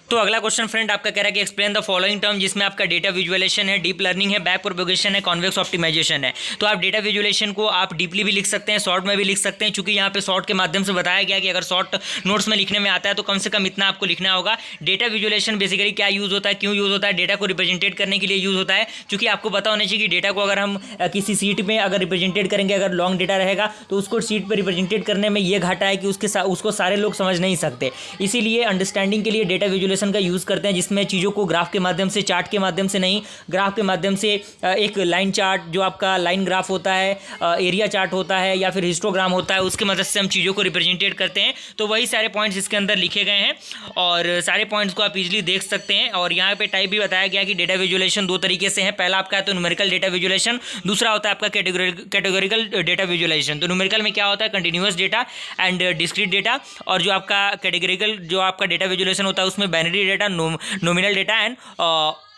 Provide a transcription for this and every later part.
तो अगला question friend आपका कह रहा है कि एक्सप्लेन द फॉलोइंग टर्म, जिसमें आपका डेटा विजुअलाइजेशन है, डीप लर्निंग है, बैक प्रोपगेशन है, कॉन्वेक्स ऑप्टिमाइजेशन है। तो आप डेटा विजुअलाइजेशन को आप डीपली भी लिख सकते हैं, शॉर्ट में भी लिख सकते हैं, क्योंकि यहाँ पे शॉर्ट के माध्यम से बताया गया कि अगर शॉर्ट नोट्स में लिखने में आता है तो कम से कम इतना आपको लिखना होगा। डेटा विजुअलाइजेशन बेसिकली क्या यूज होता है, क्यों यूज होता है, डेटा को रिप्रेजेंटेट करने के लिए यूज होता है, क्योंकि आपको पता होना चाहिए कि डेटा को अगर हम किसी सीट में अगर रिप्रेजेंटेट करेंगे, अगर लॉन्ग डेटा रहेगा तो उसको सीट पर रिप्रेजेंटेट करने में ये घाटा है कि उसको सारे लोग समझ नहीं सकते। इसीलिए अंडरस्टैंडिंग के लिए डेटा विजुअलाइजेशन का यूज़ करते हैं, जिसमें चीज़ों को ग्राफ के माध्यम से, चार्ट के माध्यम से नहीं, ग्राफ के माध्यम से एक लाइन चार्ट जो आपका लाइन ग्राफ होता है, एरिया चार्ट होता है या फिर हिस्टोग्राम होता है, उसके मदद से हम चीज़ों को रिप्रेजेंटेट करते हैं। तो वही सारे पॉइंट्स इसके अंदर लिखे गए हैं और सारे पॉइंट्स को आप इजीली देख सकते हैं। और यहाँ पे टाइप भी बताया गया कि डेटा विजुअलाइजेशन दो तरीके से है। पहला आपका है तो न्यूमेरिकल डेटा विजुअलाइजेशन, दूसरा होता है आपका कैटेगोरिकल डेटा विजुअलाइजेशन। तो न्यूमेरिकल में क्या होता है, continuous data and discrete data, और जो आपका कैटेगोरिकल जो आपका डेटा विजुअलाइजेशन होता है उसमें binary data, nominal data and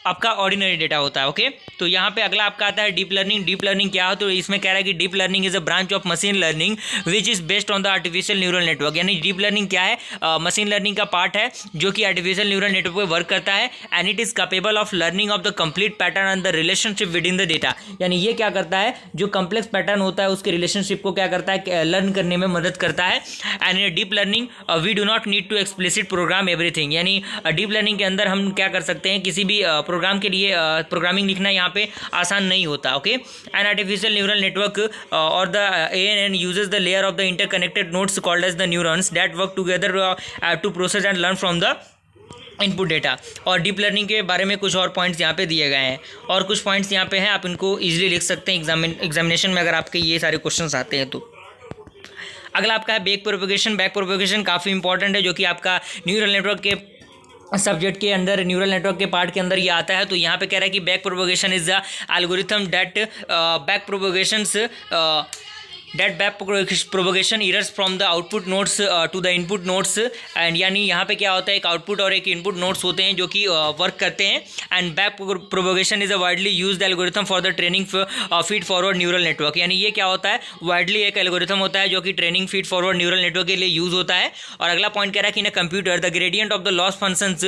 आपका ऑर्डिनरी डेटा होता है। ओके, तो यहाँ पे अगला आपका आता है डीप लर्निंग। डीप लर्निंग क्या हो, तो इसमें कह रहा है कि deep learning is a branch of machine learning which is based on the artificial neural network. यानी डीप लर्निंग क्या है, मशीन लर्निंग का पार्ट है जो कि आर्टिफिशियल न्यूरल नेटवर्क पर वर्क करता है and it is capable of learning of the complete pattern and the relationship with in the data. यानी ये क्या करता है, जो कंप्लेक्स पैटर्न होता है उसके रिलेशनशिप को क्या करता है, लर्न करने में मदद करता है। And in deep learning we do not need to explicit program everything. यानी डीप लर्निंग के अंदर हम क्या कर सकते हैं, किसी भी प्रोग्राम के लिए प्रोग्रामिंग लिखना यहाँ पे आसान नहीं होता। Okay, an artificial neural network और the ANN uses the layer of the interconnected nodes called as the neurons that work together to process and learn from the input data. और डीप लर्निंग के बारे में कुछ और points यहाँ पे दिए गए हैं और कुछ पॉइंट्स यहाँ पे हैं, आप इनको इजीली लिख सकते हैं एग्जामिनेशन में अगर आपके ये सारे क्वेश्चंस आते हैं तो। अगला आपका है बैक प्रोपगेशन। बैक प्रोपगेशन काफ़ी इंपॉर्टेंट है, जो कि आपका न्यूरल नेटवर्क के सब्जेक्ट के अंदर, न्यूरल नेटवर्क के पार्ट के अंदर ये आता है। तो यहाँ पे कह रहा है कि backpropagation is the algorithm that backpropagation errors from the output nodes to the input nodes. And यानी यहाँ पे क्या होता है, एक आउटपुट और एक इनपुट नोड्स होते हैं जो कि वर्क करते हैं। And back propagation is a widely used algorithm for the training feed forward neural network. यानी ये क्या होता है, वाइडली एक एल्गोरिथम होता है जो कि training feed forward neural network के लिए यूज होता है। और अगला पॉइंट कह रहा है कि in a computer the gradient of the loss functions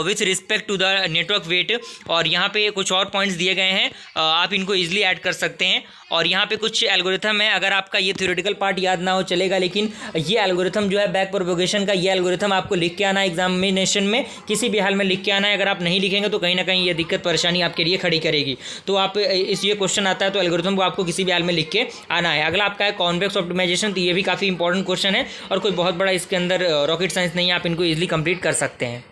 with respect to the network weight. और यहाँ पे कुछ और पॉइंट्स दिए गए हैं, आप इनको ईजिली ऐड कर सकते हैं। और यहाँ पे कुछ एल्गोरिथम है, अगर आपका ये थ्योरेटिकल पार्ट याद ना हो चलेगा, लेकिन ये एल्गोरिथम जो है बैक प्रोपगेशन का, ये एल्गोरिथम आपको लिख के आना है एग्जामिनेशन में, किसी भी हाल में लिख के आना है। अगर आप नहीं लिखेंगे तो कहीं ना कहीं ये दिक्कत परेशानी आपके लिए खड़ी करेगी। तो आप ये क्वेश्चन आता है तो एल्गोरिथम को आपको किसी भी हाल में लिख के आना है। अगला आपका है कॉन्वेक्स ऑप्टिमाइजेशन। तो ये भी काफ़ी इंपॉर्टेंट क्वेश्चन है और कोई बहुत बड़ा इसके अंदर रॉकेट साइंस नहीं है, आप इनको ईजिली कंप्लीट कर सकते हैं।